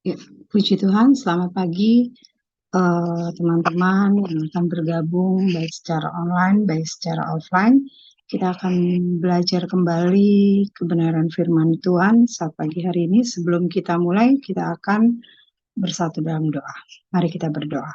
Ya, puji Tuhan, selamat pagi teman-teman yang akan bergabung baik secara online, baik secara offline. Kita akan belajar kembali kebenaran firman Tuhan saat pagi hari ini. Sebelum kita mulai, kita akan bersatu dalam doa. Mari kita berdoa.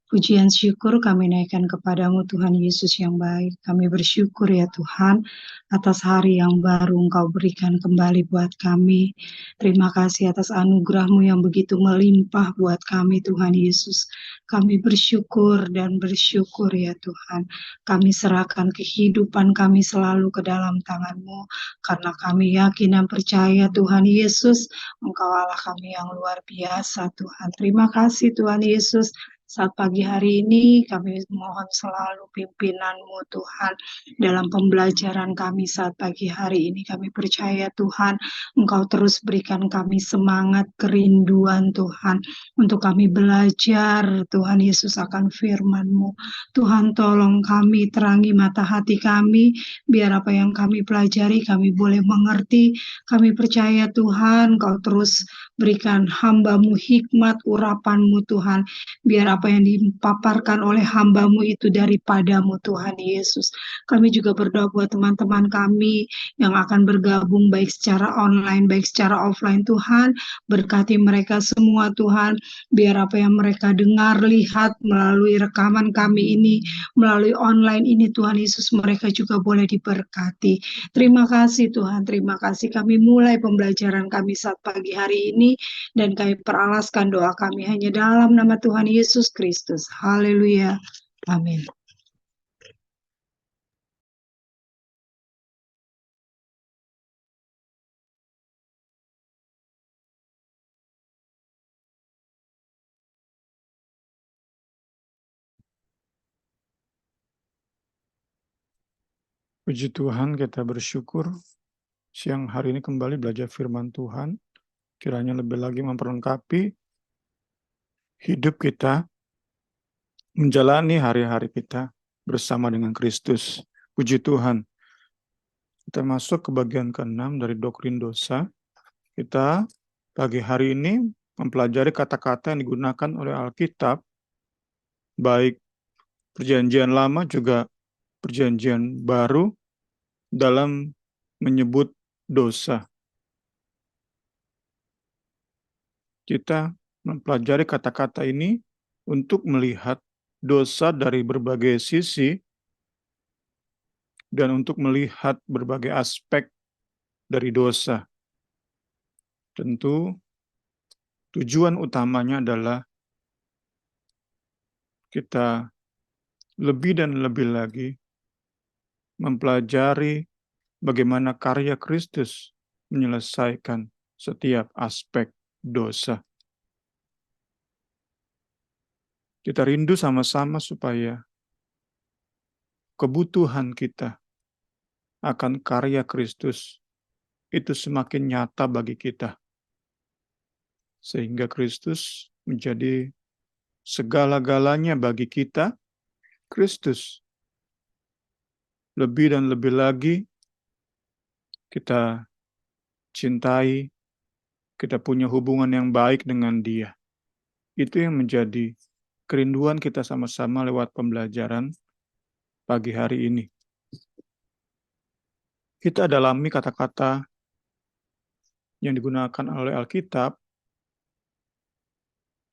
Pujian syukur kami naikkan kepadamu Tuhan Yesus yang baik. Kami bersyukur ya Tuhan atas hari yang baru Engkau berikan kembali buat kami. Terima kasih atas anugerah-Mu yang begitu melimpah buat kami Tuhan Yesus. Kami bersyukur dan bersyukur ya Tuhan. Kami serahkan kehidupan kami selalu ke dalam tangan-Mu. Karena kami yakin dan percaya Tuhan Yesus, Engkau Allah kami yang luar biasa Tuhan. Terima kasih Tuhan Yesus. Saat pagi hari ini kami mohon selalu pimpinan-Mu Tuhan dalam pembelajaran kami saat pagi hari ini. Kami percaya Tuhan Engkau terus berikan kami semangat, kerinduan Tuhan untuk kami belajar Tuhan Yesus akan firman-Mu. Tuhan tolong kami, terangi mata hati kami, biar apa yang kami pelajari kami boleh mengerti. Kami percaya Tuhan Engkau terus berikan hamba-Mu hikmat, urapan-Mu Tuhan, biar apa yang dipaparkan oleh hamba-Mu itu daripadamu Tuhan Yesus. Kami juga berdoa buat teman-teman kami yang akan bergabung baik secara online, baik secara offline Tuhan. Berkati mereka semua Tuhan, biar apa yang mereka dengar, lihat melalui rekaman kami ini, melalui online ini Tuhan Yesus, mereka juga boleh diberkati. Terima kasih Tuhan, terima kasih. Kami mulai pembelajaran kami saat pagi hari ini, dan kami peralaskan doa kami hanya dalam nama Tuhan Yesus Kristus. Haleluya. Amin. Puji Tuhan, kita bersyukur siang hari ini kembali belajar firman Tuhan. Kiranya lebih lagi memperlengkapi hidup kita, menjalani hari-hari kita bersama dengan Kristus. Puji Tuhan. Kita masuk ke bagian ke-6 dari doktrin dosa. Kita pagi hari ini mempelajari kata-kata yang digunakan oleh Alkitab, baik perjanjian lama juga perjanjian baru, dalam menyebut dosa. Kita mempelajari kata-kata ini untuk melihat dosa dari berbagai sisi dan untuk melihat berbagai aspek dari dosa. Tentu tujuan utamanya adalah kita lebih dan lebih lagi mempelajari bagaimana karya Kristus menyelesaikan setiap aspek dosa. Kita rindu sama-sama supaya kebutuhan kita akan karya Kristus itu semakin nyata bagi kita. Sehingga Kristus menjadi segala-galanya bagi kita. Kristus lebih dan lebih lagi kita cintai, kita punya hubungan yang baik dengan Dia. Itu yang menjadi kerinduan kita sama-sama lewat pembelajaran pagi hari ini. Kita dalami kata-kata yang digunakan oleh Alkitab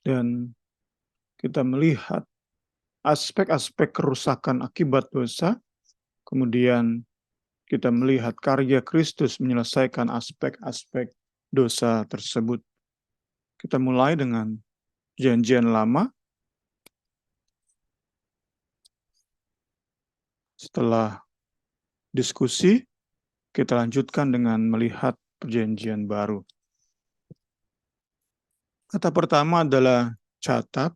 dan kita melihat aspek-aspek kerusakan akibat dosa, kemudian kita melihat karya Kristus menyelesaikan aspek-aspek dosa tersebut. Kita mulai dengan Perjanjian Lama. Setelah diskusi, kita lanjutkan dengan melihat Perjanjian Baru. Kata pertama adalah catat,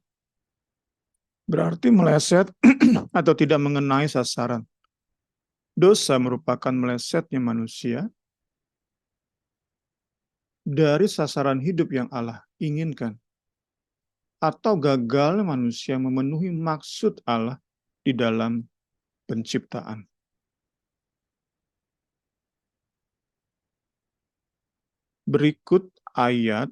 berarti meleset atau tidak mengenai sasaran. Dosa merupakan melesetnya manusia dari sasaran hidup yang Allah inginkan, atau gagal manusia memenuhi maksud Allah di dalam penciptaan. Berikut ayat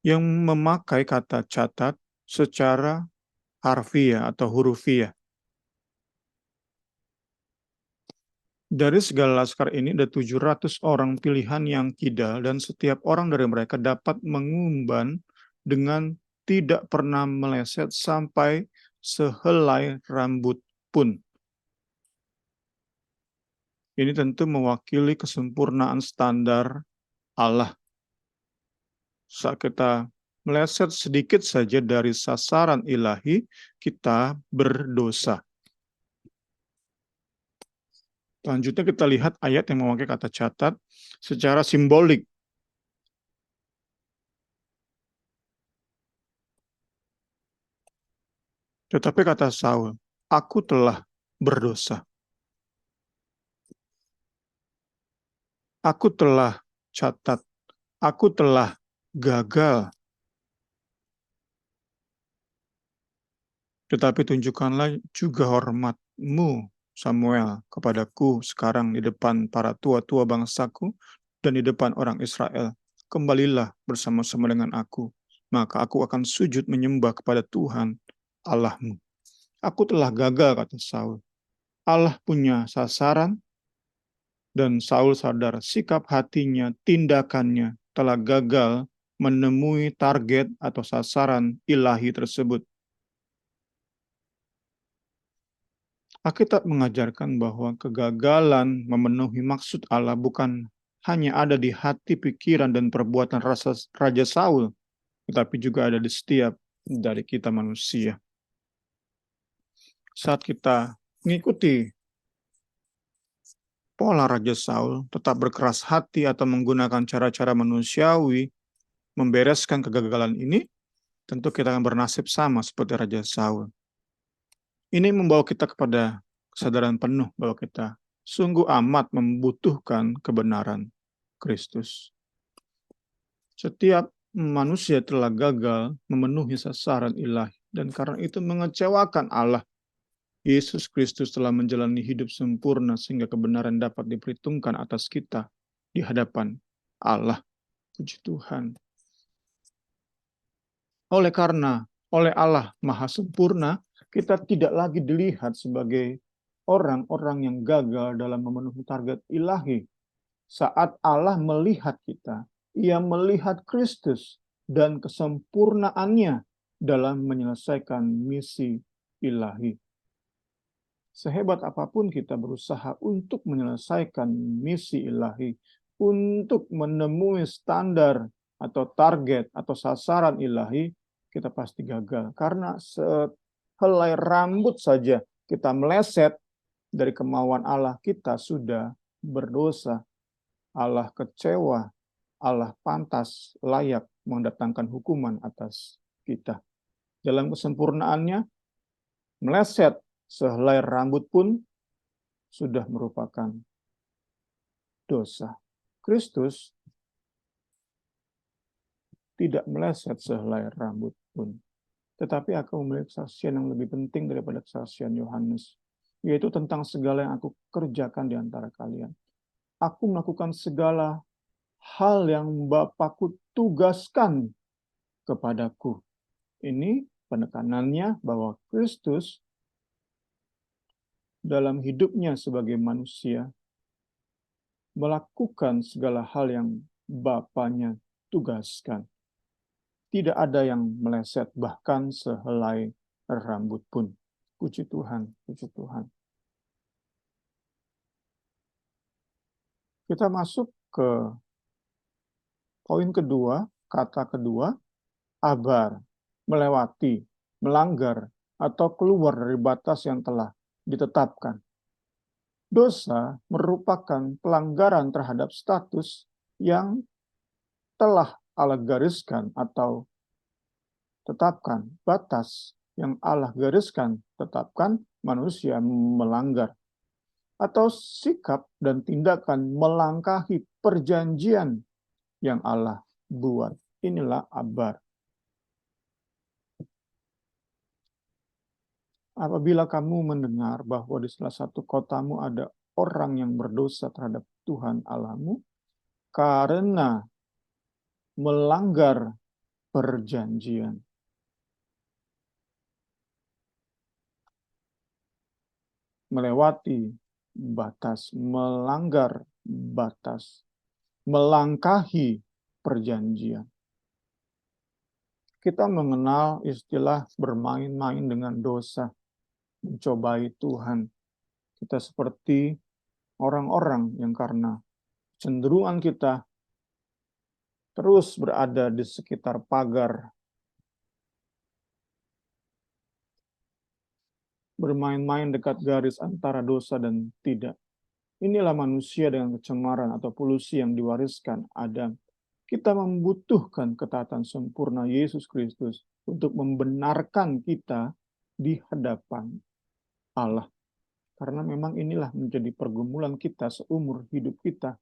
yang memakai kata catat secara harfiah atau hurufiah. Dari segala laskar ini ada 700 orang pilihan yang kidal, dan setiap orang dari mereka dapat mengumban dengan tidak pernah meleset sampai sehelai rambut pun. Ini tentu mewakili kesempurnaan standar Allah. Saat kita meleset sedikit saja dari sasaran ilahi, kita berdosa. Selanjutnya kita lihat ayat yang memakai kata catat secara simbolik. Tetapi kata Saul, aku telah berdosa. Aku telah catat. Aku telah gagal. Tetapi tunjukkanlah juga hormat-Mu, Samuel, kepadaku sekarang di depan para tua-tua bangsaku dan di depan orang Israel. Kembalilah bersama-sama dengan aku, maka aku akan sujud menyembah kepada Tuhan Allahmu. Aku telah gagal, kata Saul. Allah punya sasaran, dan Saul sadar sikap hatinya, tindakannya telah gagal menemui target atau sasaran ilahi tersebut. Alkitab mengajarkan bahwa kegagalan memenuhi maksud Allah bukan hanya ada di hati, pikiran, dan perbuatan Raja Saul, tetapi juga ada di setiap dari kita manusia. Saat kita mengikuti pola Raja Saul, tetap berkeras hati atau menggunakan cara-cara manusiawi membereskan kegagalan ini, tentu kita akan bernasib sama seperti Raja Saul. Ini membawa kita kepada kesadaran penuh bahwa kita sungguh amat membutuhkan kebenaran Kristus. Setiap manusia telah gagal memenuhi sasaran ilahi, dan karena itu mengecewakan Allah. Yesus Kristus telah menjalani hidup sempurna sehingga kebenaran dapat diperhitungkan atas kita di hadapan Allah. Puji Tuhan. Oleh Allah Maha Sempurna, kita tidak lagi dilihat sebagai orang-orang yang gagal dalam memenuhi target ilahi. Saat Allah melihat kita, Ia melihat Kristus dan kesempurnaannya dalam menyelesaikan misi ilahi. Sehebat apapun kita berusaha untuk menyelesaikan misi ilahi, untuk menemui standar atau target atau sasaran ilahi, kita pasti gagal. Karena sehelai rambut saja kita meleset dari kemauan Allah, kita sudah berdosa. Allah kecewa, Allah pantas, layak mendatangkan hukuman atas kita. Dalam kesempurnaannya, meleset sehelai rambut pun sudah merupakan dosa. Kristus tidak meleset sehelai rambut pun. Tetapi aku memiliki kesaksian yang lebih penting daripada kesaksian Yohanes, yaitu tentang segala yang aku kerjakan di antara kalian. Aku melakukan segala hal yang Bapakku tugaskan kepadaku. Ini penekanannya bahwa Kristus dalam hidupnya sebagai manusia melakukan segala hal yang Bapaknya tugaskan. Tidak ada yang meleset, bahkan sehelai rambut pun. Puji Tuhan, puji Tuhan. Kita masuk ke poin kedua, kata kedua, abar, melewati, melanggar, atau keluar dari batas yang telah ditetapkan. Dosa merupakan pelanggaran terhadap status yang telah Allah gariskan atau tetapkan. Batas yang Allah gariskan, tetapkan, manusia melanggar. Atau sikap dan tindakan melangkahi perjanjian yang Allah buat. Inilah abar. Apabila kamu mendengar bahwa di salah satu kotamu ada orang yang berdosa terhadap Tuhan Allahmu karena melanggar perjanjian. Melewati batas, melanggar batas, melangkahi perjanjian. Kita mengenal istilah bermain-main dengan dosa, mencobai Tuhan. Kita seperti orang-orang yang karena cenderungan kita terus berada di sekitar pagar, bermain-main dekat garis antara dosa dan tidak. Inilah manusia dengan kecemaran atau polusi yang diwariskan Adam. Kita membutuhkan ketaatan sempurna Yesus Kristus untuk membenarkan kita di hadapan Allah. Karena memang inilah menjadi pergumulan kita seumur hidup kita.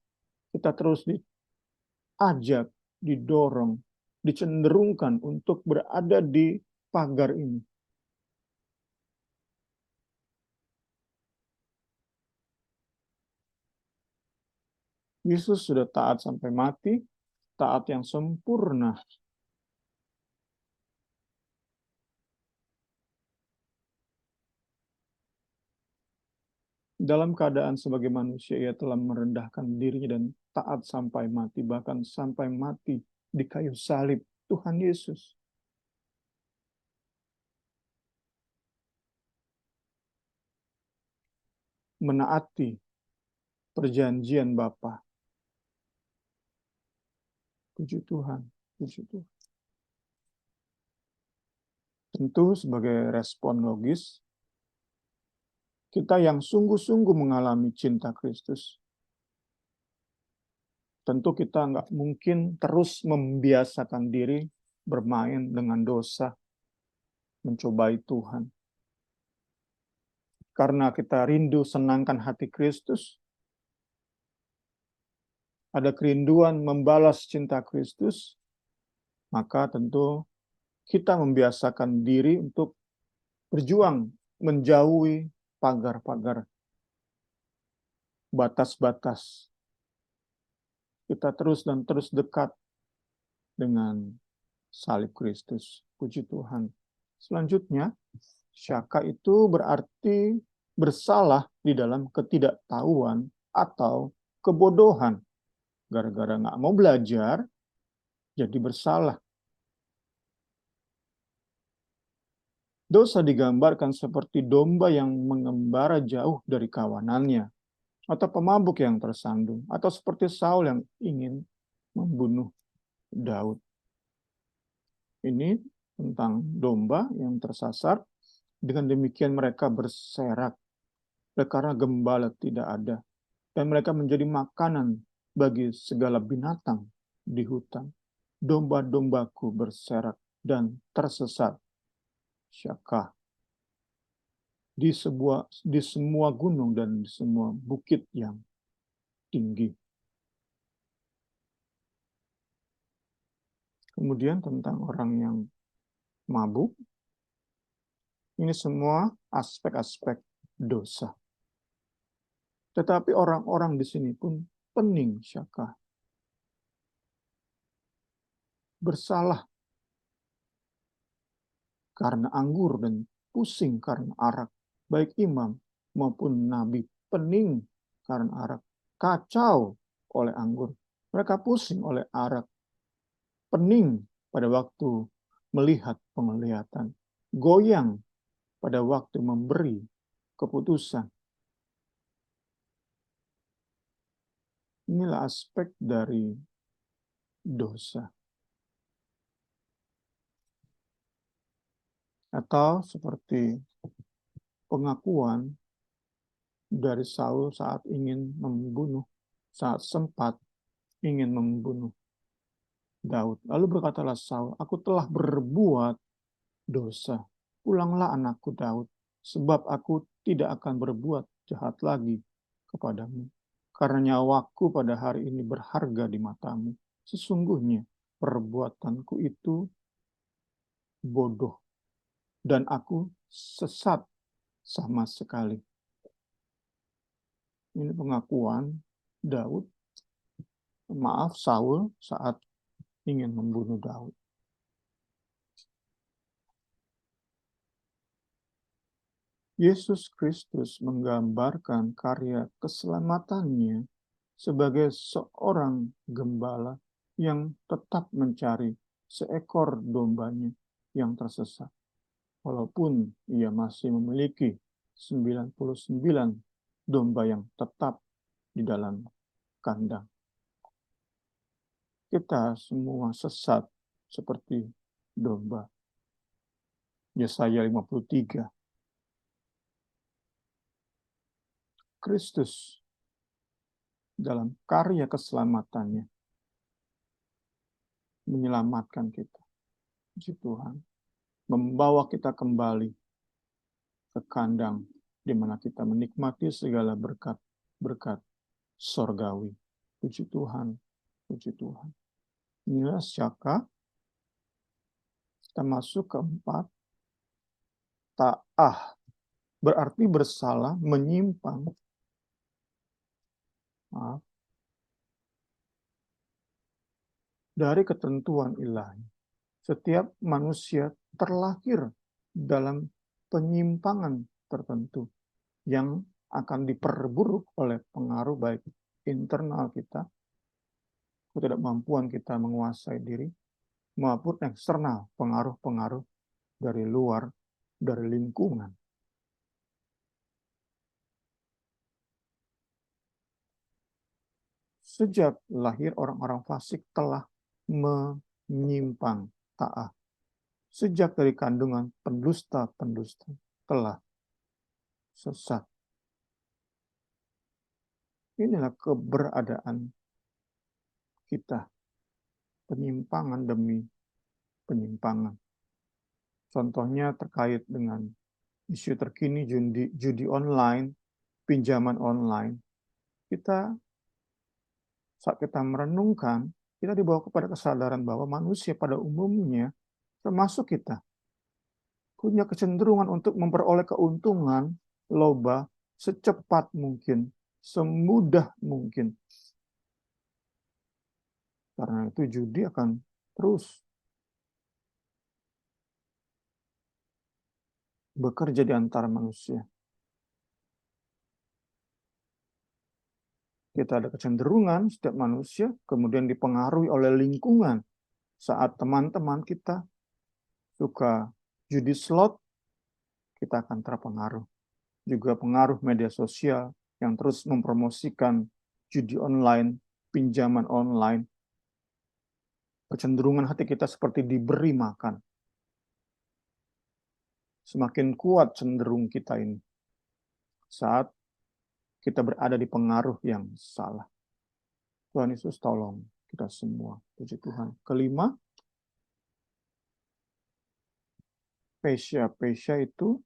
Kita terus diajak, didorong, dicenderungkan untuk berada di pagar ini. Yesus sudah taat sampai mati, taat yang sempurna. Dalam keadaan sebagai manusia, ia telah merendahkan dirinya dan taat sampai mati, bahkan sampai mati di kayu salib. Tuhan Yesus. Menaati perjanjian Bapa. Puji Tuhan, puji Tuhan. Tentu sebagai respon logis, kita yang sungguh-sungguh mengalami cinta Kristus, tentu kita nggak mungkin terus membiasakan diri bermain dengan dosa, mencobai Tuhan. Karena kita rindu senangkan hati Kristus, ada kerinduan membalas cinta Kristus, maka tentu kita membiasakan diri untuk berjuang menjauhi pagar-pagar, batas-batas. Kita terus dan terus dekat dengan salib Kristus. Puji Tuhan. Selanjutnya, syaka itu berarti bersalah di dalam ketidaktahuan atau kebodohan. Gara-gara nggak mau belajar, jadi bersalah. Dosa digambarkan seperti domba yang mengembara jauh dari kawanannya, atau pemabuk yang tersandung, atau seperti Saul yang ingin membunuh Daud. Ini tentang domba yang tersasar, dengan demikian mereka berserak, karena gembala tidak ada, dan mereka menjadi makanan bagi segala binatang di hutan. Domba-dombaku berserak dan tersesat. Syakah di semua gunung dan di semua bukit yang tinggi. Kemudian tentang orang yang mabuk, ini semua aspek-aspek dosa. Tetapi orang-orang di sini pun pening syakah. Bersalah karena anggur dan pusing karena arak. Baik imam maupun nabi pening karena arak. Kacau oleh anggur. Mereka pusing oleh arak. Pening pada waktu melihat penglihatan. Goyang pada waktu memberi keputusan. Inilah aspek dari dosa. Atau seperti pengakuan dari Saul saat ingin membunuh, saat sempat ingin membunuh Daud. Lalu berkatalah Saul, aku telah berbuat dosa. Pulanglah anakku Daud, sebab aku tidak akan berbuat jahat lagi kepadamu. Karena nyawaku pada hari ini berharga di matamu. Sesungguhnya perbuatanku itu bodoh, dan aku sesat sama sekali. Ini pengakuan Saul saat ingin membunuh Daud. Yesus Kristus menggambarkan karya keselamatannya sebagai seorang gembala yang tetap mencari seekor dombanya yang tersesat. Walaupun ia masih memiliki 99 domba yang tetap di dalam kandang. Kita semua sesat seperti domba. Yesaya 53. Kristus dalam karya keselamatannya menyelamatkan kita. Puji Tuhan. Membawa kita kembali ke kandang di mana kita menikmati segala berkat-berkat sorgawi. Puji Tuhan. Puji Tuhan. Inilah Syaka. Kita masuk ke 4. Ta'ah. Berarti bersalah, menyimpang. Maaf. Dari ketentuan ilahi. Setiap manusia terlahir dalam penyimpangan tertentu yang akan diperburuk oleh pengaruh baik internal kita, ketidakmampuan kita menguasai diri, maupun eksternal, pengaruh-pengaruh dari luar, dari lingkungan. Sejak lahir orang-orang fasik telah menyimpang ta'ah. Sejak dari kandungan pendusta-pendusta telah sesat. Inilah keberadaan kita. Penyimpangan demi penyimpangan. Contohnya terkait dengan isu terkini judi online, pinjaman online. Saat kita merenungkan, kita dibawa kepada kesadaran bahwa manusia pada umumnya, termasuk kita, punya kecenderungan untuk memperoleh keuntungan, loba, secepat mungkin, semudah mungkin. Karena itu judi akan terus bekerja di antara manusia. Kita ada kecenderungan setiap manusia, kemudian dipengaruhi oleh lingkungan. Saat teman-teman kita suka judi slot, kita akan terpengaruh. Juga pengaruh media sosial yang terus mempromosikan judi online, pinjaman online. Kecenderungan hati kita seperti diberi makan. Semakin kuat cenderung kita ini saat kita berada di pengaruh yang salah. Tuhan Yesus tolong kita semua. Puji Tuhan. Kelima, pesya itu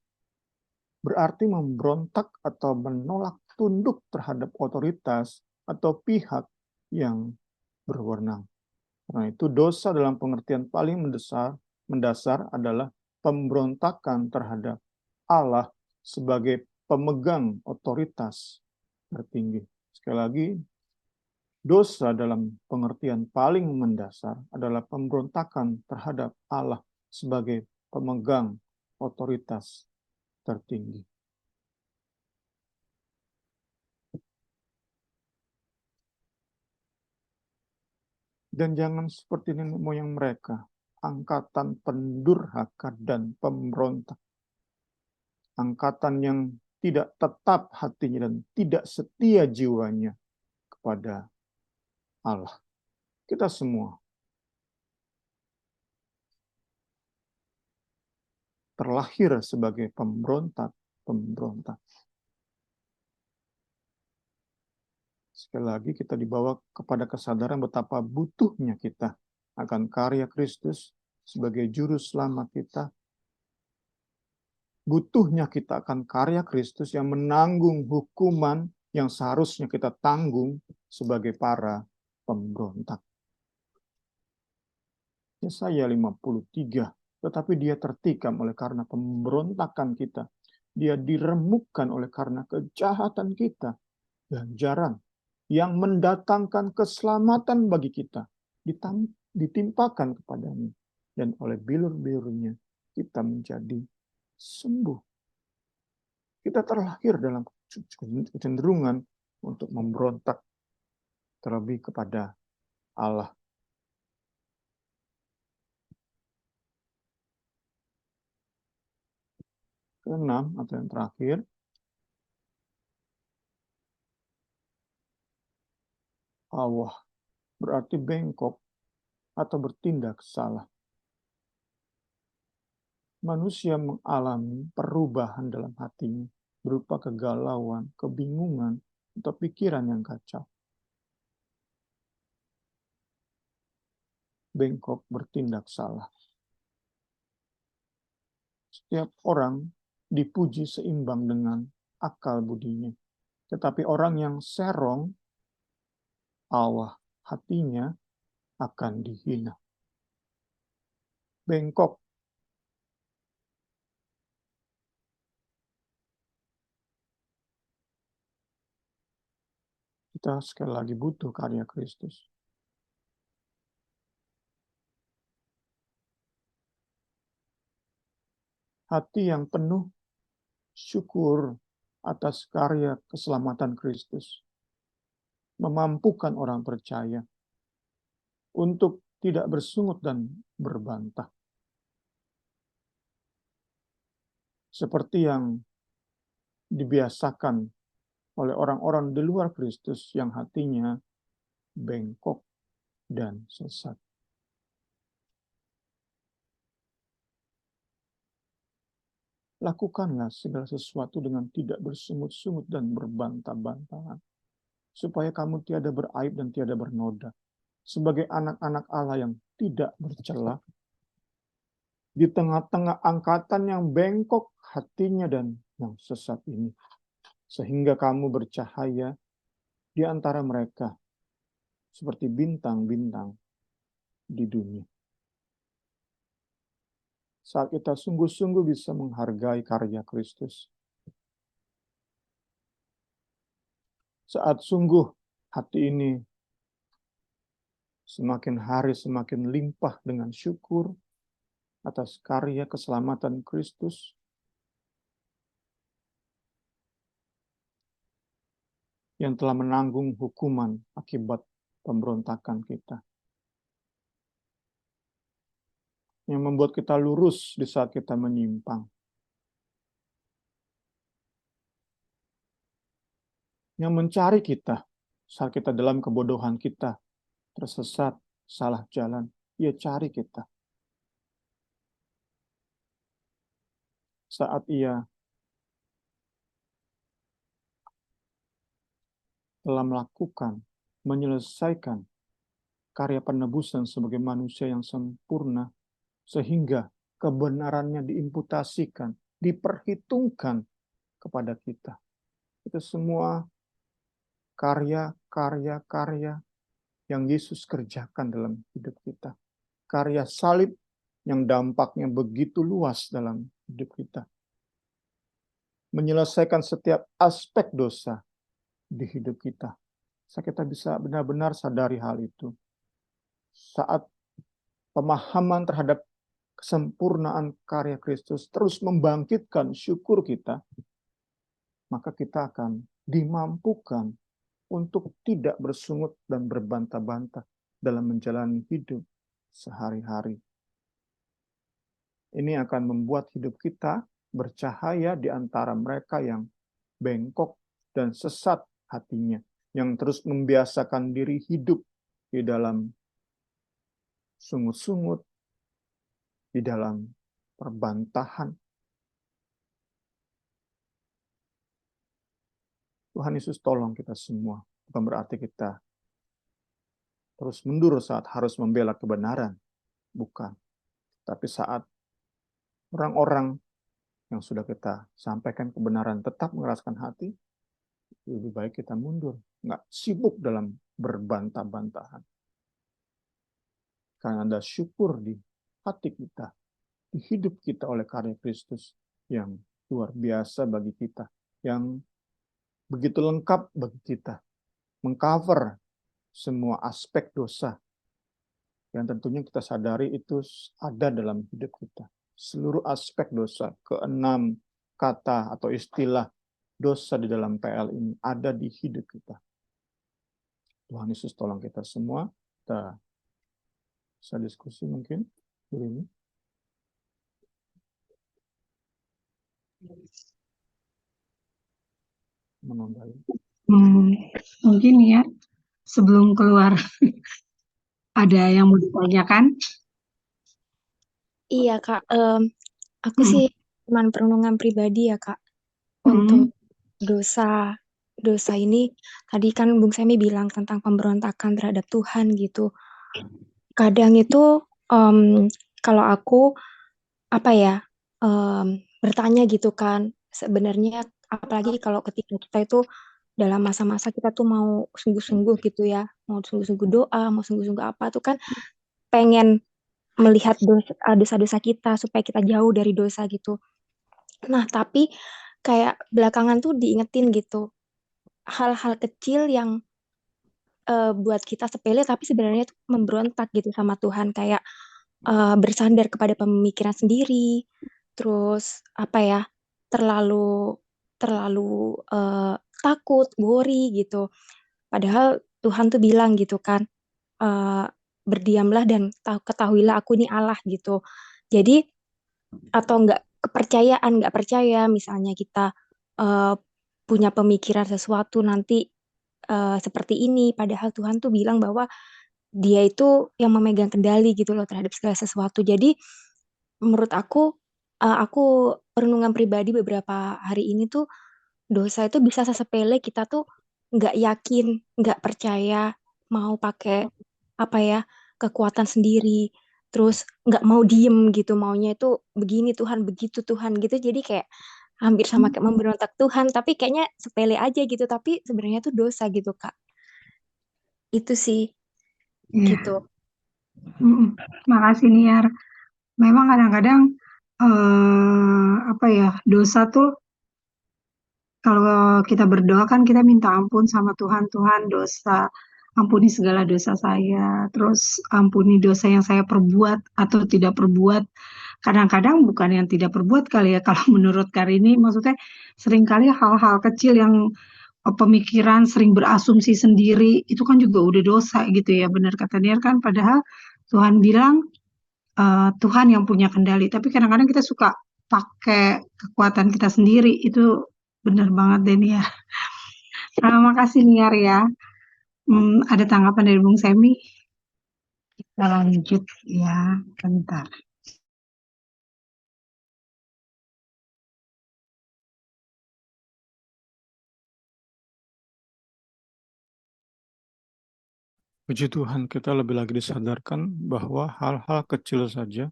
berarti memberontak atau menolak tunduk terhadap otoritas atau pihak yang berwenang. Karena itu dosa dalam pengertian paling mendasar adalah pemberontakan terhadap Allah sebagai pemegang otoritas tertinggi. Sekali lagi, dosa dalam pengertian paling mendasar adalah pemberontakan terhadap Allah sebagai pemegang otoritas tertinggi. Dan jangan seperti nenek moyang mereka, angkatan pendurhaka dan pemberontak. Angkatan yang tidak tetap hatinya dan tidak setia jiwanya kepada Allah. Kita semua terlahir sebagai pemberontak. Sekali lagi kita dibawa kepada kesadaran betapa butuhnya kita akan karya Kristus sebagai juru selamat kita. Butuhnya kita akan karya Kristus yang menanggung hukuman yang seharusnya kita tanggung sebagai para pemberontak. Yesaya 53, tetapi dia tertikam oleh karena pemberontakan kita. Dia diremukkan oleh karena kejahatan kita. Ganjaran yang mendatangkan keselamatan bagi kita ditimpakan kepadanya. Dan oleh bilur-bilurnya kita menjadi sembuh. kita terlahir dalam kecenderungan untuk memberontak terlebih kepada Allah. Keenam atau yang terakhir, Allah berarti bengkok atau bertindak salah. Manusia mengalami perubahan dalam hatinya, berupa kegalauan, kebingungan, atau pikiran yang kacau. Bengkok bertindak salah. Setiap orang dipuji seimbang dengan akal budinya. Tetapi orang yang serong, Allah hatinya akan dihina. Bengkok. Kita sekali lagi butuh karya Kristus. Hati yang penuh syukur atas karya keselamatan Kristus memampukan orang percaya untuk tidak bersungut dan berbantah. Seperti yang dibiasakan oleh orang-orang di luar Kristus yang hatinya bengkok dan sesat. Lakukanlah segala sesuatu dengan tidak bersungut-sungut dan berbantah-bantahan, supaya kamu tiada beraib dan tiada bernoda, sebagai anak-anak Allah yang tidak bercela, di tengah-tengah angkatan yang bengkok hatinya dan yang sesat ini, sehingga kamu bercahaya di antara mereka, seperti bintang-bintang di dunia. Saat kita sungguh-sungguh bisa menghargai karya Kristus, saat sungguh hati ini semakin hari semakin limpah dengan syukur atas karya keselamatan Kristus, yang telah menanggung hukuman akibat pemberontakan kita, yang membuat kita lurus di saat kita menyimpang, yang mencari kita saat kita dalam kebodohan kita, tersesat, salah jalan. Ia cari kita. Saat ia telah melakukan, menyelesaikan karya penebusan sebagai manusia yang sempurna, sehingga kebenarannya diimputasikan, diperhitungkan kepada kita. Itu semua karya yang Yesus kerjakan dalam hidup kita. Karya salib yang dampaknya begitu luas dalam hidup kita. Menyelesaikan setiap aspek dosa di hidup kita. Saat kita bisa benar-benar sadari hal itu. Saat pemahaman terhadap kesempurnaan karya Kristus terus membangkitkan syukur kita, maka kita akan dimampukan untuk tidak bersungut dan berbantah-bantah dalam menjalani hidup sehari-hari. Ini akan membuat hidup kita bercahaya di antara mereka yang bengkok dan sesat hatinya, yang terus membiasakan diri hidup di dalam sungut-sungut, di dalam perbantahan. Tuhan Yesus tolong kita semua. Bukan berarti kita terus mundur saat harus membela kebenaran. Bukan. Tapi saat orang-orang yang sudah kita sampaikan kebenaran tetap mengeraskan hati, lebih baik kita mundur. Nggak sibuk dalam berbantah-bantahan. Karena ada syukur di hati kita, di hidup kita oleh karya Kristus yang luar biasa bagi kita, yang begitu lengkap bagi kita, mengcover semua aspek dosa yang tentunya kita sadari itu ada dalam hidup kita. Seluruh aspek dosa, keenam kata atau istilah dosa di dalam PL ini ada di hidup kita. Tuhan Yesus tolong kita semua. Kita bisa diskusi mungkin hari ini. Menandai. Mungkin ya, sebelum keluar ada yang mau ditanyakan? Iya Kak, aku sih cuman perenungan pribadi ya Kak, Hmm. untuk dosa ini tadi kan Bung Semi bilang tentang pemberontakan terhadap Tuhan gitu. Kadang itu kalau aku apa ya bertanya gitu kan, sebenarnya apalagi kalau ketika kita itu dalam masa-masa kita tuh mau sungguh-sungguh gitu ya, mau sungguh-sungguh doa, mau sungguh-sungguh apa tuh kan pengen melihat dosa-dosa kita supaya kita jauh dari dosa gitu. Nah, tapi kayak belakangan tuh diingetin gitu, hal-hal kecil yang buat kita sepele tapi sebenarnya tuh memberontak gitu sama Tuhan, kayak bersandar kepada pemikiran sendiri, terus apa ya, terlalu terlalu takut, worry gitu. Padahal Tuhan tuh bilang gitu kan, eh, berdiamlah dan ketahuilah aku ini Allah gitu. Jadi atau nggak percaya misalnya kita eh, punya pemikiran sesuatu nanti seperti ini, padahal Tuhan tuh bilang bahwa Dia itu yang memegang kendali gitu loh terhadap segala sesuatu. Jadi menurut aku perenungan pribadi beberapa hari ini tuh dosa itu bisa sesepele kita tuh nggak yakin, nggak percaya, mau pakai apa ya, kekuatan sendiri, terus nggak mau diem gitu, maunya itu begini Tuhan, begitu Tuhan gitu. Jadi kayak hampir sama kayak memberontak Tuhan, tapi kayaknya sepele aja gitu, tapi sebenarnya tuh dosa gitu, Kak. Itu sih, Iya. gitu. Makasih Niar. Memang kadang-kadang apa ya, dosa tuh kalau kita berdoa kan kita minta ampun sama Tuhan, Tuhan dosa, ampuni segala dosa saya, terus ampuni dosa yang saya perbuat atau tidak perbuat. Kadang-kadang bukan yang tidak perbuat kali ya, kalau menurut Karini, maksudnya seringkali hal-hal kecil yang pemikiran sering berasumsi sendiri, itu kan juga udah dosa gitu ya, benar kata Niar kan, padahal Tuhan bilang Tuhan yang punya kendali, tapi kadang-kadang kita suka pakai kekuatan kita sendiri, itu benar banget deh Niar. Makasih Niar ya. Ada tanggapan dari Bung Semi? Kita lanjut ya, bentar. Puji Tuhan, kita lebih lagi disadarkan bahwa hal-hal kecil saja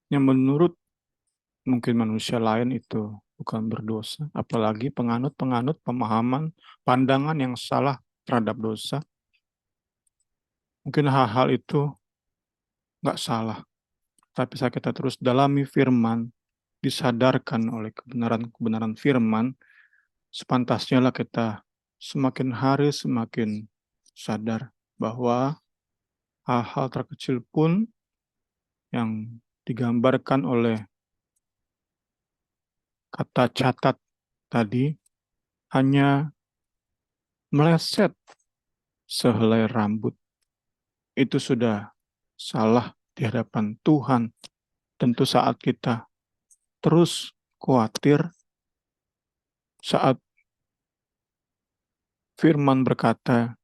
yang menurut mungkin manusia lain itu bukan berdosa, apalagi penganut-penganut pemahaman, pandangan yang salah terhadap dosa. Mungkin hal-hal itu nggak salah, tapi saat kita terus dalami firman, disadarkan oleh kebenaran-kebenaran firman, sepantasnya lah kita semakin hari semakin sadar bahwa hal-hal terkecil pun yang digambarkan oleh kata catat tadi hanya meleset sehelai rambut. Itu sudah salah di hadapan Tuhan. Tentu saat kita terus khawatir, saat firman berkata,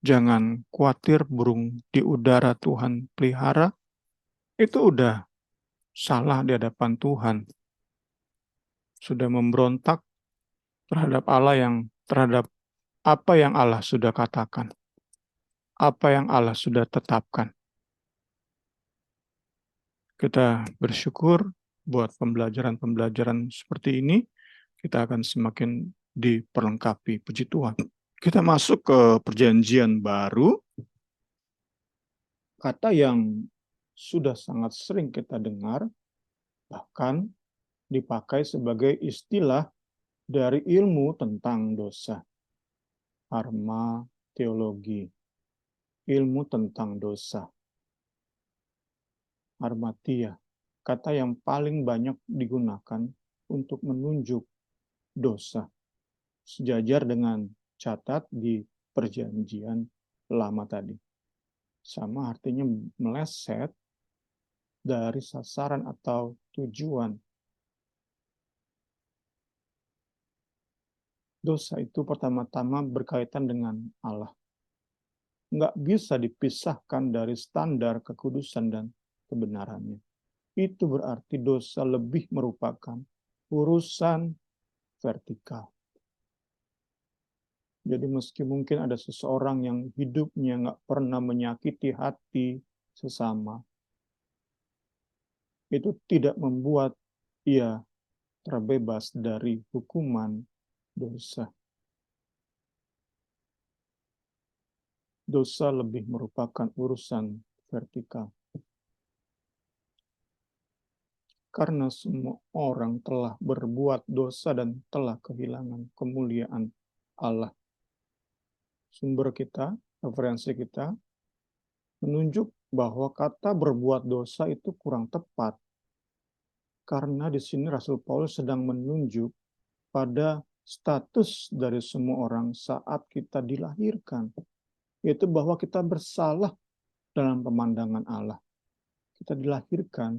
jangan khawatir burung di udara Tuhan pelihara, itu udah salah di hadapan Tuhan. Sudah memberontak terhadap terhadap apa yang Allah sudah katakan, apa yang Allah sudah tetapkan. Kita bersyukur buat pembelajaran-pembelajaran seperti ini, kita akan semakin diperlengkapi. Puji Tuhan. Kita masuk ke perjanjian baru, kata yang sudah sangat sering kita dengar, bahkan dipakai sebagai istilah dari ilmu tentang dosa. Teologi, ilmu tentang dosa. Harmatia, kata yang paling banyak digunakan untuk menunjuk dosa. Sejajar dengan catat di perjanjian lama tadi. Sama artinya meleset dari sasaran atau tujuan. Dosa itu pertama-tama berkaitan dengan Allah. Nggak bisa dipisahkan dari standar kekudusan dan kebenarannya. Itu berarti dosa lebih merupakan urusan vertikal. Jadi meski mungkin ada seseorang yang hidupnya nggak pernah menyakiti hati sesama, itu tidak membuat ia terbebas dari hukuman dosa. Dosa lebih merupakan urusan vertikal. Karena semua orang telah berbuat dosa dan telah kehilangan kemuliaan Allah. Sumber kita, referensi kita, menunjuk bahwa kata berbuat dosa itu kurang tepat. Karena di sini Rasul Paulus sedang menunjuk pada status dari semua orang saat kita dilahirkan. Yaitu bahwa kita bersalah dalam pemandangan Allah. Kita dilahirkan,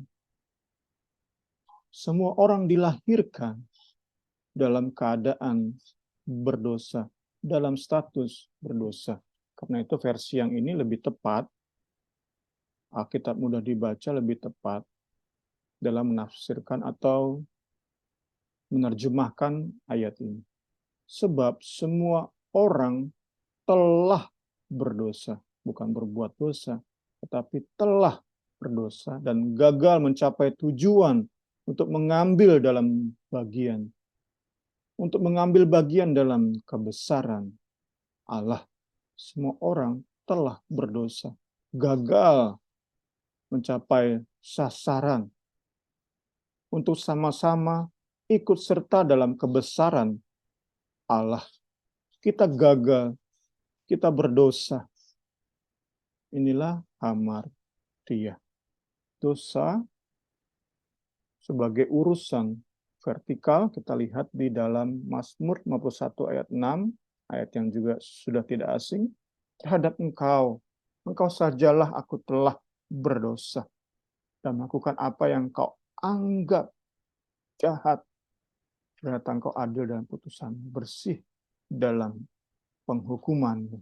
semua orang dilahirkan dalam keadaan berdosa, dalam status berdosa. Karena itu versi yang ini lebih tepat, Alkitab mudah dibaca lebih tepat dalam menafsirkan atau menerjemahkan ayat ini. Sebab semua orang telah berdosa, bukan berbuat dosa, tetapi telah berdosa dan gagal mencapai tujuan untuk mengambil bagian dalam kebesaran Allah. Semua orang telah berdosa, gagal mencapai sasaran untuk sama-sama ikut serta dalam kebesaran Allah. Kita gagal, kita berdosa. Inilah hamartia. Dosa sebagai urusan vertikal kita lihat di dalam Mazmur 51 ayat 6, ayat yang juga sudah tidak asing. Terhadap engkau sajalah aku telah berdosa dan melakukan apa yang kau anggap jahat. Ternyata engkau adil dan putusan bersih dalam penghukumanmu.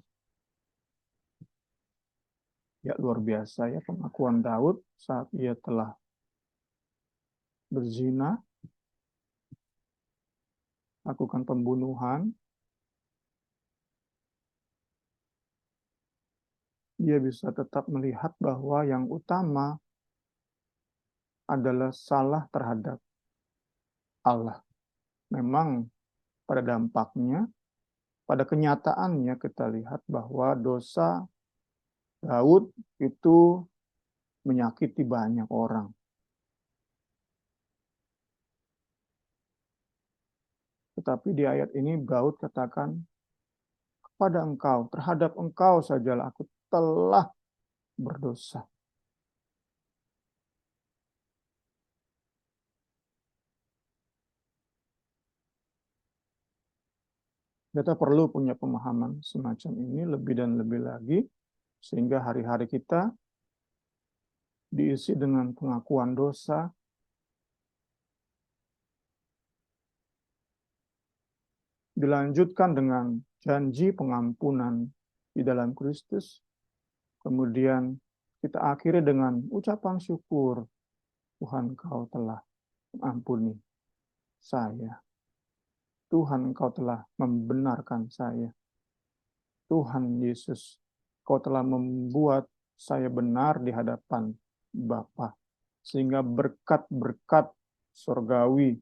Ya, luar biasa ya pengakuan Daud saat ia telah berzina, lakukan pembunuhan. Dia bisa tetap melihat bahwa yang utama adalah salah terhadap Allah. Memang pada dampaknya, pada kenyataannya kita lihat bahwa dosa Daud itu menyakiti banyak orang. Tetapi di ayat ini Daud katakan, kepada engkau, terhadap engkau sajalah aku telah berdosa. Kita perlu punya pemahaman semacam ini lebih dan lebih lagi, sehingga hari-hari kita diisi dengan pengakuan dosa, dilanjutkan dengan janji pengampunan di dalam Kristus, kemudian kita akhiri dengan ucapan syukur, Tuhan Engkau telah mengampuni saya. Tuhan Engkau telah membenarkan saya. Tuhan Yesus, Engkau telah membuat saya benar di hadapan Bapa. Sehingga berkat-berkat surgawi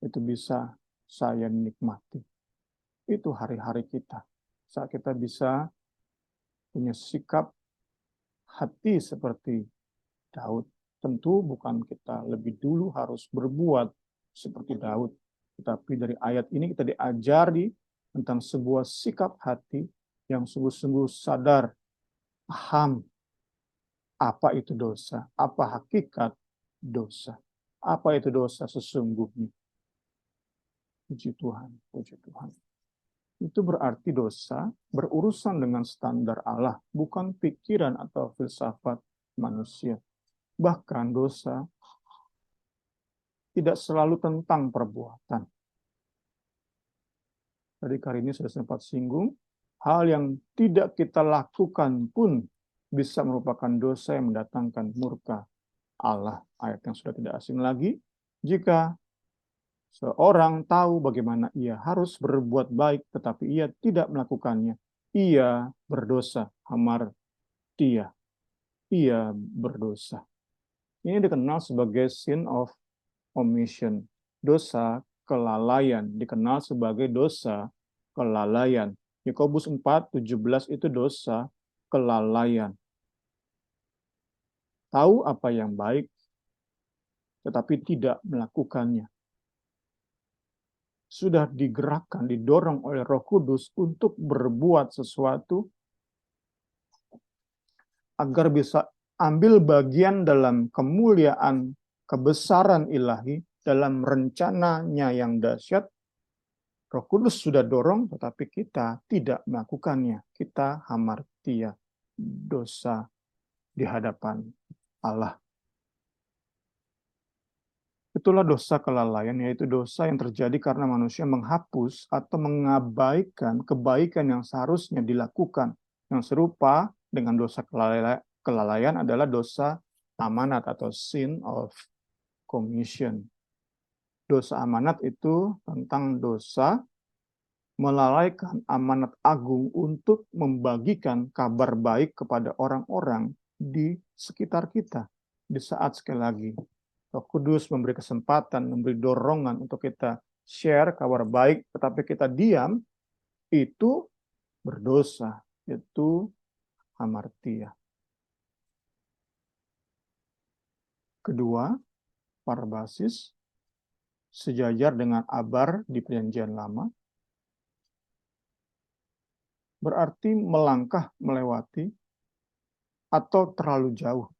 itu bisa saya nikmati. Itu hari-hari kita. Saat kita bisa punya sikap hati seperti Daud. Tentu bukan kita lebih dulu harus berbuat seperti Daud. Tetapi dari ayat ini kita diajari tentang sebuah sikap hati yang sungguh-sungguh sadar, paham apa itu dosa, apa hakikat dosa. Apa itu dosa sesungguhnya? Puji Tuhan, puji Tuhan. Itu berarti dosa berurusan dengan standar Allah, bukan pikiran atau filsafat manusia. Bahkan dosa tidak selalu tentang perbuatan. Tadi Karini sudah sempat singgung, hal yang tidak kita lakukan pun bisa merupakan dosa yang mendatangkan murka Allah. Ayat yang sudah tidak asing lagi. Jika seorang tahu bagaimana ia harus berbuat baik, tetapi ia tidak melakukannya, ia berdosa, hamartia. Ia berdosa. Ini dikenal sebagai sin of omission. Dosa kelalaian dikenal sebagai dosa kelalaian. Yakobus 4:17 itu dosa kelalaian. Tahu apa yang baik, tetapi tidak melakukannya. Sudah digerakkan, didorong oleh Roh Kudus untuk berbuat sesuatu agar bisa ambil bagian dalam kemuliaan, kebesaran ilahi, dalam rencananya yang dahsyat. Roh Kudus sudah dorong, tetapi kita tidak melakukannya. Kita hamartia, dosa di hadapan Allah. Itulah dosa kelalaian, yaitu dosa yang terjadi karena manusia menghapus atau mengabaikan kebaikan yang seharusnya dilakukan. Yang serupa dengan dosa kelalaian adalah dosa amanat atau sin of commission. Dosa amanat itu tentang dosa melalaikan amanat agung untuk membagikan kabar baik kepada orang-orang di sekitar kita. Di saat sekali lagi Roh Kudus memberi kesempatan, memberi dorongan untuk kita share kabar baik, tetapi kita diam, itu berdosa, itu hamartia. Kedua, parabasis, sejajar dengan abar di Perjanjian Lama, berarti melangkah, melewati, atau terlalu jauh,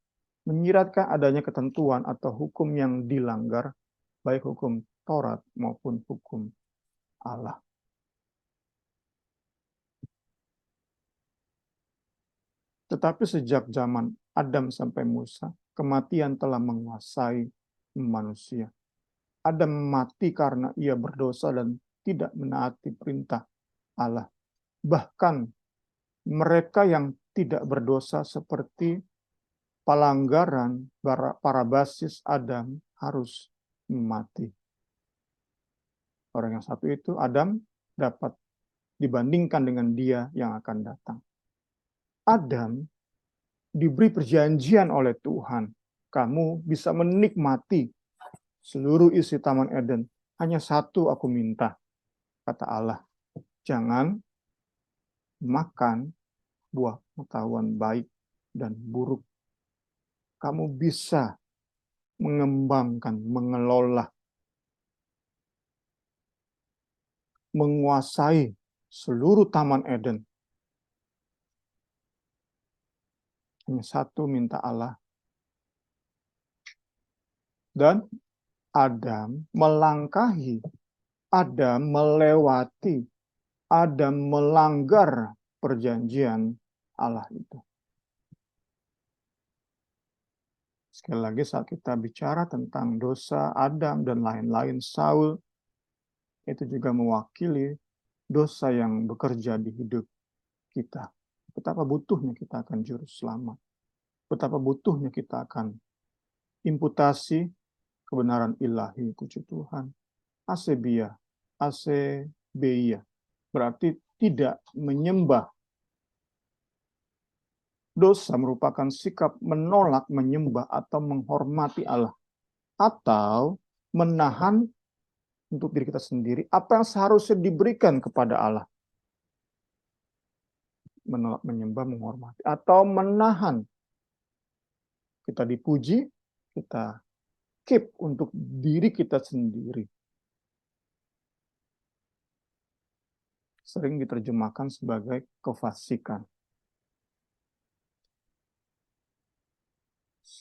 menyiratkan adanya ketentuan atau hukum yang dilanggar, baik hukum Taurat maupun hukum Allah. Tetapi sejak zaman Adam sampai Musa, kematian telah menguasai manusia. Adam mati karena ia berdosa dan tidak menaati perintah Allah. Bahkan mereka yang tidak berdosa seperti pelanggaran para basis Adam harus mati. Orang yang satu itu, Adam, dapat dibandingkan dengan dia yang akan datang. Adam diberi perjanjian oleh Tuhan. Kamu bisa menikmati seluruh isi Taman Eden. Hanya satu aku minta, kata Allah. Jangan makan buah pengetahuan baik dan buruk. Kamu bisa mengembangkan, mengelola, menguasai seluruh Taman Eden. Hanya satu minta Allah. Dan Adam melangkahi, Adam melewati, Adam melanggar perjanjian Allah itu. Sekali lagi saat kita bicara tentang dosa Adam dan lain-lain, Saul, itu juga mewakili dosa yang bekerja di hidup kita. Betapa butuhnya kita akan juru selamat. Betapa butuhnya kita akan imputasi kebenaran ilahi, puji Tuhan. Asebia, asebeia, berarti tidak menyembah. Dosa merupakan sikap menolak, menyembah, atau menghormati Allah. Atau menahan untuk diri kita sendiri apa yang seharusnya diberikan kepada Allah. Menolak, menyembah, menghormati. Atau menahan. Kita dipuji, kita keep untuk diri kita sendiri. Sering diterjemahkan sebagai kefasikan.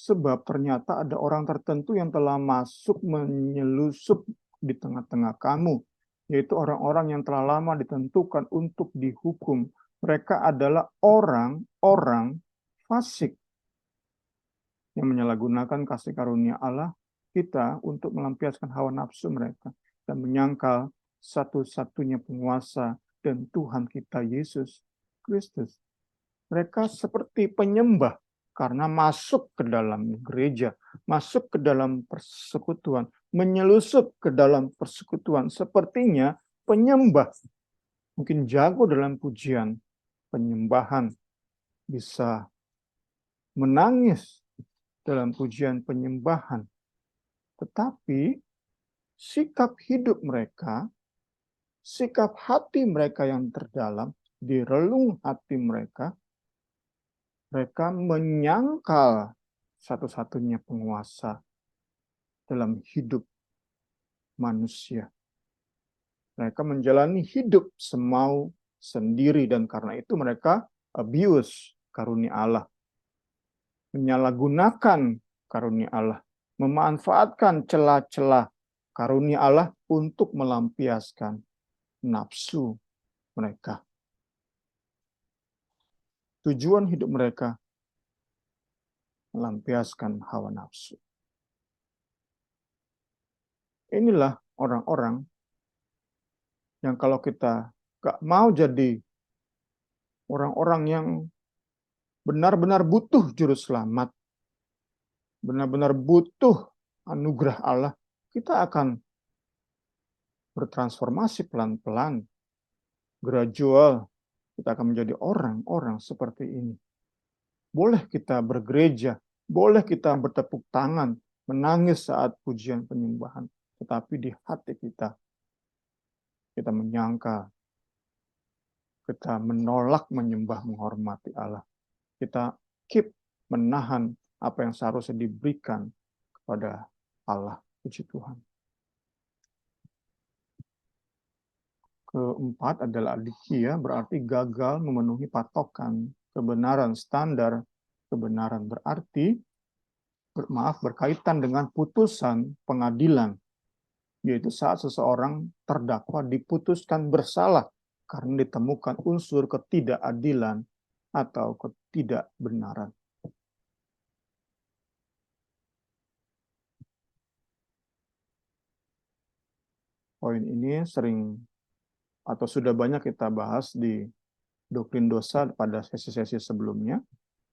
Sebab ternyata ada orang tertentu yang telah masuk menyelusup di tengah-tengah kamu, yaitu orang-orang yang telah lama ditentukan untuk dihukum. Mereka adalah orang-orang fasik yang menyalahgunakan kasih karunia Allah kita untuk melampiaskan hawa nafsu mereka dan menyangkal satu-satunya penguasa dan Tuhan kita Yesus Kristus. Mereka seperti penyembah karena masuk ke dalam gereja, masuk ke dalam persekutuan, menyelusup ke dalam persekutuan. Sepertinya penyembah, mungkin jago dalam pujian, penyembahan, bisa menangis dalam pujian penyembahan. Tetapi sikap hidup mereka, sikap hati mereka yang terdalam, di relung hati mereka menyangkal satu-satunya penguasa dalam hidup manusia. Mereka menjalani hidup semau sendiri dan karena itu mereka abuse karunia Allah. Menyalahgunakan karunia Allah. Memanfaatkan celah-celah karunia Allah untuk melampiaskan nafsu mereka. Tujuan hidup mereka melampiaskan hawa nafsu. Inilah orang-orang yang kalau kita gak mau jadi orang-orang yang benar-benar butuh juru selamat, benar-benar butuh anugerah Allah, kita akan bertransformasi pelan-pelan, gradual, kita akan menjadi orang-orang seperti ini. Boleh kita bergereja, boleh kita bertepuk tangan, menangis saat pujian penyembahan, tetapi di hati kita menyangka, kita menolak menyembah menghormati Allah. Kita keep menahan apa yang seharusnya diberikan kepada Allah. Puji Tuhan. Keempat adalah adikia, berarti gagal memenuhi patokan kebenaran standar. Kebenaran berarti, berkaitan dengan putusan pengadilan, yaitu saat seseorang terdakwa diputuskan bersalah karena ditemukan unsur ketidakadilan atau ketidakbenaran. Poin ini sering atau sudah banyak kita bahas di doktrin dosa pada sesi-sesi sebelumnya.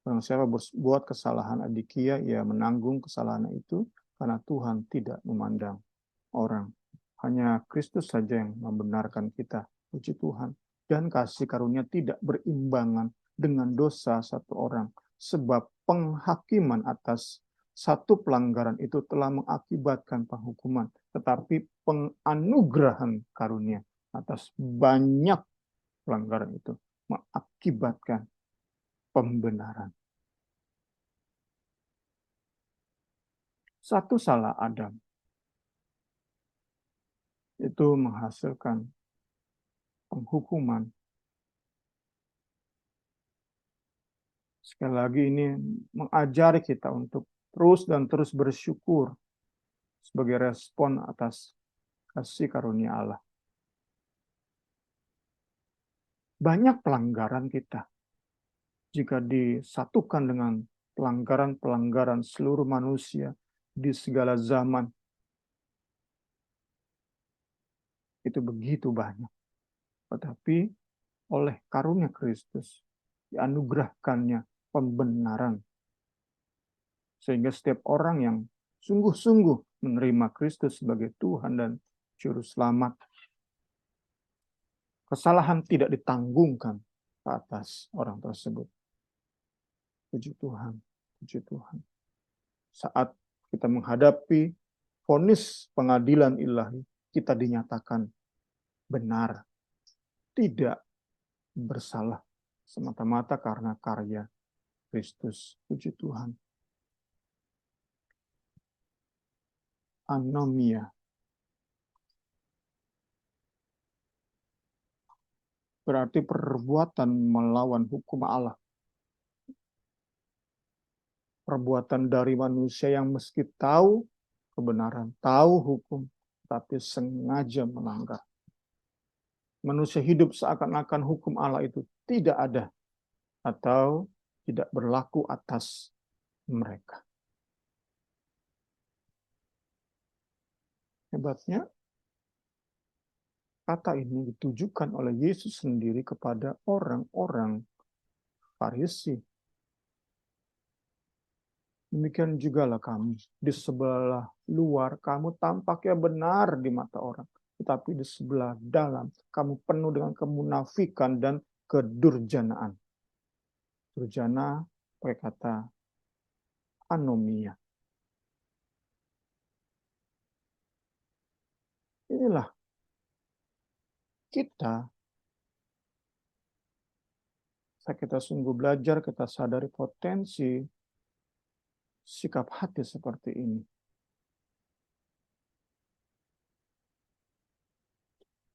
Barang siapa berbuat kesalahan adikia, ia menanggung kesalahan itu karena Tuhan tidak memandang orang. Hanya Kristus saja yang membenarkan kita. Puji Tuhan. Dan kasih karunia tidak berimbangan dengan dosa satu orang. Sebab penghakiman atas satu pelanggaran itu telah mengakibatkan penghukuman. Tetapi penganugerahan karunia atas banyak pelanggaran itu mengakibatkan pembenaran. Satu salah Adam itu menghasilkan penghukuman. Sekali lagi ini mengajari kita untuk terus dan terus bersyukur sebagai respon atas kasih karunia Allah. Banyak pelanggaran kita jika disatukan dengan pelanggaran-pelanggaran seluruh manusia di segala zaman. Itu begitu banyak. Tetapi oleh karunia Kristus dianugerahkannya pembenaran. Sehingga setiap orang yang sungguh-sungguh menerima Kristus sebagai Tuhan dan Juru Selamat, kesalahan tidak ditanggungkan ke atas orang tersebut. Puji Tuhan, puji Tuhan. Saat kita menghadapi vonis pengadilan ilahi, kita dinyatakan benar, tidak bersalah, semata-mata karena karya Kristus. Puji Tuhan. Anomia. Berarti perbuatan melawan hukum Allah. perbuatan dari manusia yang meski tahu kebenaran, tahu hukum, tapi sengaja melanggar. Manusia hidup seakan-akan hukum Allah itu tidak ada atau tidak berlaku atas mereka. Hebatnya, kata ini ditujukan oleh Yesus sendiri kepada orang-orang Farisi. Demikian jugalah kamu. Di sebelah luar kamu tampaknya benar di mata orang. Tetapi di sebelah dalam kamu penuh dengan kemunafikan dan kedurjanaan. Durjana pakai kata anomia. Inilah kita sungguh belajar, kita sadari potensi sikap hati seperti ini.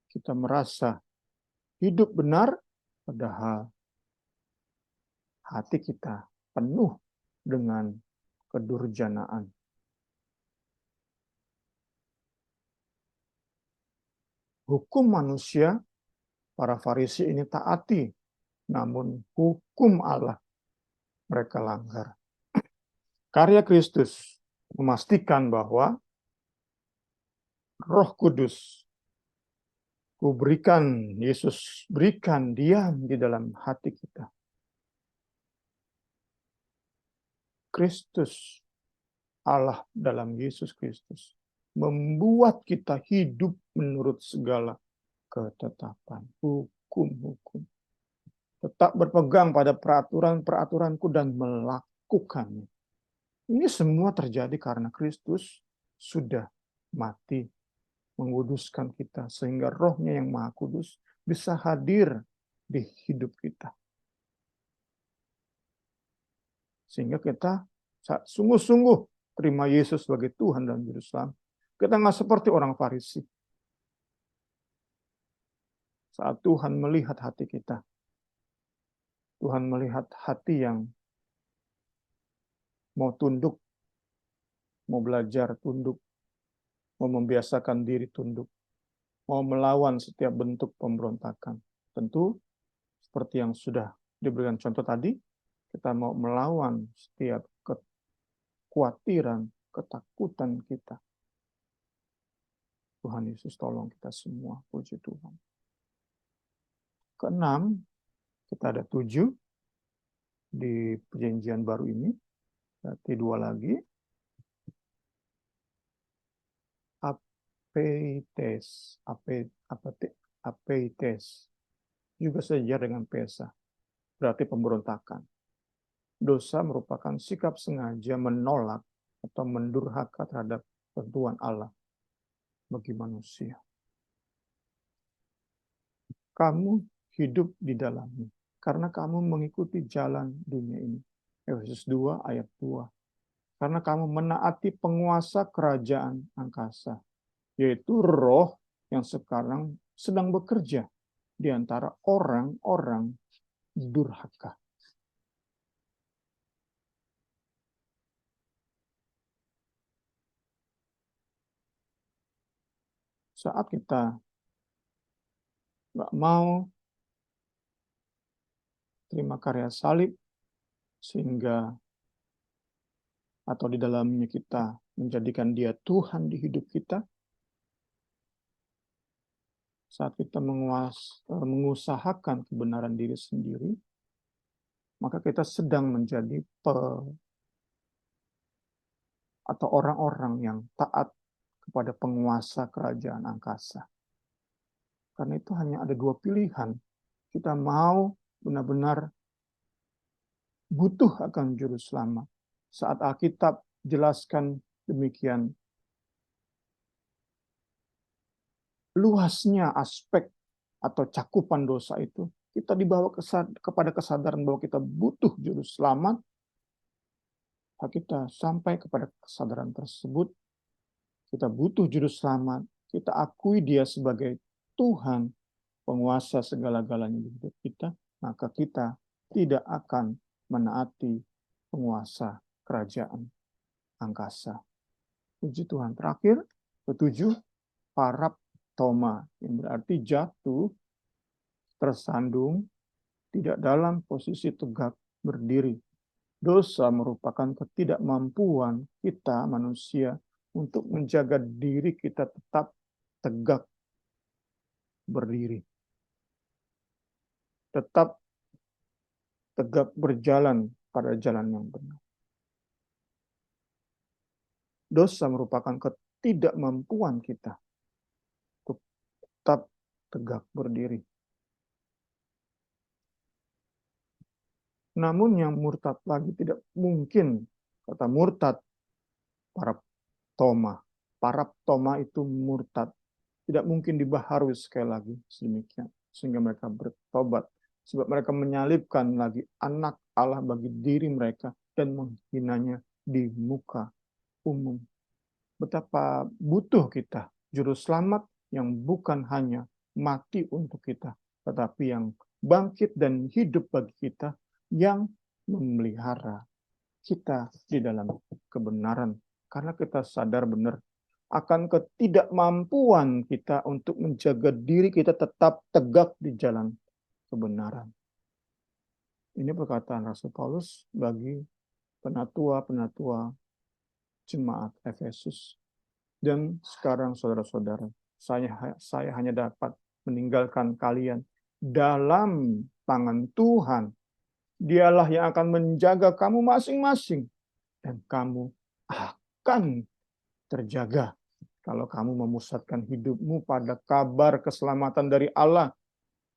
Kita merasa hidup benar, padahal hati kita penuh dengan kedurjanaan. Hukum manusia, para Farisi ini taati, namun hukum Allah mereka langgar. Karya Kristus memastikan bahwa Roh Kudus Yesus berikan diam di dalam hati kita. Kristus, Allah dalam Yesus Kristus, membuat kita hidup menurut segala ketetapan, hukum-hukum. Tetap berpegang pada peraturan-peraturanku dan melakukannya. Ini semua terjadi karena Kristus sudah mati menguduskan kita, sehingga Roh-Nya yang Maha Kudus bisa hadir di hidup kita. Sehingga kita sungguh-sungguh terima Yesus sebagai Tuhan dan Juru Selamat. Kita nggak seperti orang Farisi. Saat Tuhan melihat hati kita, Tuhan melihat hati yang mau tunduk, mau belajar tunduk, mau membiasakan diri tunduk, mau melawan setiap bentuk pemberontakan. Tentu, seperti yang sudah diberikan contoh tadi, kita mau melawan setiap kekhawatiran, ketakutan kita. Tuhan Yesus tolong kita semua, puji Tuhan. Keenam, kita ada 7 di perjanjian baru ini, berarti 2 lagi. Apeites juga sejajar dengan pesa, berarti pemberontakan. Dosa merupakan sikap sengaja menolak atau mendurhaka terhadap ketentuan Allah bagi manusia. Kamu hidup di dalamnya karena kamu mengikuti jalan dunia ini. Efesus 2 ayat 2. Karena kamu menaati penguasa kerajaan angkasa, yaitu roh yang sekarang sedang bekerja di antara orang-orang durhaka. Saat kita nggak mau terima karya salib, sehingga atau di dalamnya kita menjadikan Dia Tuhan di hidup kita, saat kita mengusahakan kebenaran diri sendiri, maka kita sedang menjadi atau orang-orang yang taat kepada penguasa kerajaan angkasa. Karena itu hanya ada 2 pilihan. Kita mau benar-benar butuh akan Juru Selamat. Saat Alkitab jelaskan demikian luasnya aspek atau cakupan dosa itu, kita dibawa kepada kesadaran bahwa kita butuh Juru Selamat. Kita sampai kepada kesadaran tersebut, kita butuh Juru Selamat, kita akui Dia sebagai Tuhan, penguasa segala-galanya di hidup kita, maka kita tidak akan menaati penguasa kerajaan angkasa. Puji Tuhan. Terakhir, ketujuh, paraptoma, yang berarti jatuh, tersandung, tidak dalam posisi tegak berdiri. Dosa merupakan ketidakmampuan kita manusia untuk menjaga diri kita tetap tegak berdiri. Tetap tegak berjalan pada jalan yang benar. Dosa merupakan ketidakmampuan kita untuk tetap tegak berdiri. Namun yang murtad lagi tidak mungkin, kata murtad, paraptoma. Paraptoma itu murtad. Tidak mungkin dibaharui sekali lagi sedemikian. Sehingga mereka bertobat. Sebab mereka menyalibkan lagi anak Allah bagi diri mereka dan menghinanya di muka umum. Betapa butuh kita juru selamat yang bukan hanya mati untuk kita, tetapi yang bangkit dan hidup bagi kita, yang memelihara kita di dalam kebenaran. Karena kita sadar benar akan ketidakmampuan kita untuk menjaga diri kita tetap tegak di jalan kebenaran. Ini perkataan Rasul Paulus bagi penatua-penatua jemaat Efesus. Dan sekarang saudara-saudara, saya hanya dapat meninggalkan kalian dalam tangan Tuhan. Dialah yang akan menjaga kamu masing-masing. Dan kamu akan terjaga kalau kamu memusatkan hidupmu pada kabar keselamatan dari Allah.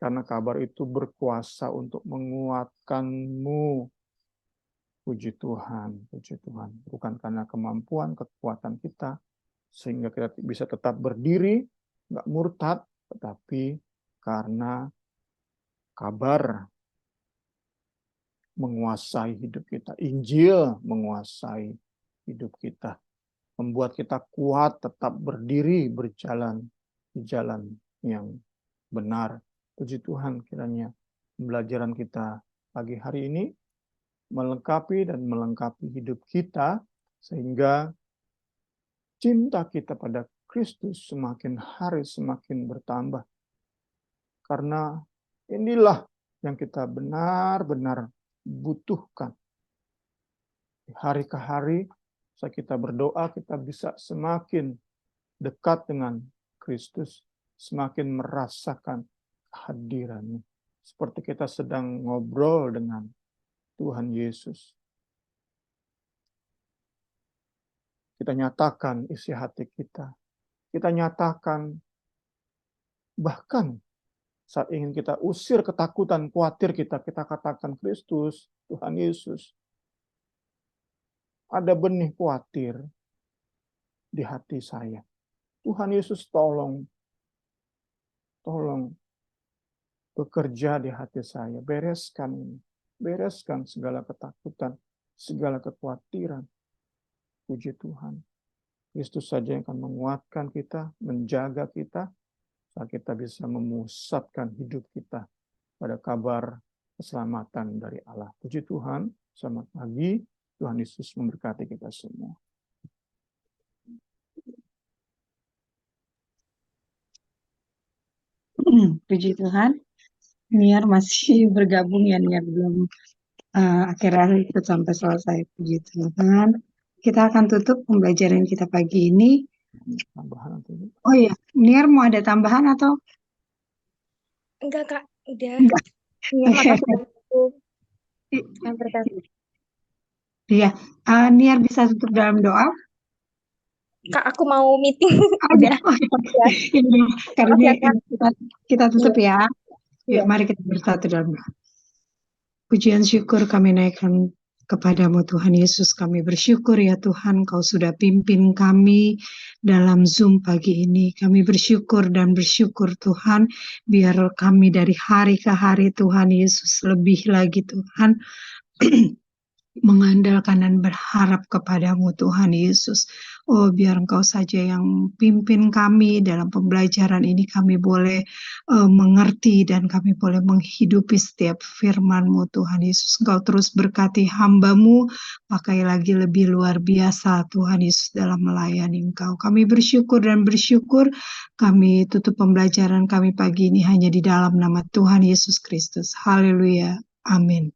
Karena kabar itu berkuasa untuk menguatkanmu. Puji Tuhan, puji Tuhan. Bukan karena kemampuan, kekuatan kita, sehingga kita bisa tetap berdiri, nggak murtad, tetapi karena kabar menguasai hidup kita. Injil menguasai hidup kita. Membuat kita kuat, tetap berdiri, berjalan di jalan yang benar. Puji Tuhan, kiranya pembelajaran kita pagi hari ini melengkapi hidup kita, sehingga cinta kita pada Kristus semakin hari semakin bertambah. Karena inilah yang kita benar-benar butuhkan. Hari ke hari, saat kita berdoa, kita bisa semakin dekat dengan Kristus, semakin merasakan kehadiran-Nya. Seperti kita sedang ngobrol dengan Tuhan Yesus. Kita nyatakan isi hati kita. Kita nyatakan, bahkan saat ingin kita usir ketakutan, khawatir kita katakan Kristus, Tuhan Yesus. Ada benih khawatir di hati saya. Tuhan Yesus tolong bekerja di hati saya. Bereskan ini. Bereskan segala ketakutan, segala kekhawatiran. Puji Tuhan. Kristus saja yang akan menguatkan kita, menjaga kita, saat kita bisa memusatkan hidup kita pada kabar keselamatan dari Allah. Puji Tuhan, selamat pagi. Tuhan Yesus memberkati kita semua. Puji Tuhan, Niar masih bergabung ya, Niar belum akhirnya ikut sampai selesai. Puji Tuhan. Kita akan tutup pembelajaran kita pagi ini. Tambahan atau tidak? Oh iya, Niar mau ada tambahan atau? Enggak, Kak. Udah. Enggak. Iya, makasih banyak. Yang berkati. Iya, Niar bisa tutup dalam doa. Kak, aku mau meeting. Udah. Ya. Karena Maaf ya, Kak. kita tutup ya. Iya. Yuk, mari kita bersatu dalam doa. Pujian syukur kami naikkan kepadamu Tuhan Yesus. Kami bersyukur ya Tuhan, Kau sudah pimpin kami dalam Zoom pagi ini. Kami bersyukur dan bersyukur Tuhan, biar kami dari hari ke hari Tuhan Yesus lebih lagi Tuhan mengandalkan dan berharap kepadamu Tuhan Yesus. Oh, biar Engkau saja yang pimpin kami dalam pembelajaran ini, kami boleh mengerti dan kami boleh menghidupi setiap firman-Mu Tuhan Yesus. Engkau terus berkati hamba-Mu, pakai lagi lebih luar biasa Tuhan Yesus dalam melayani Engkau. Kami bersyukur dan bersyukur, kami tutup pembelajaran kami pagi ini hanya di dalam nama Tuhan Yesus Kristus. Haleluya. Amin.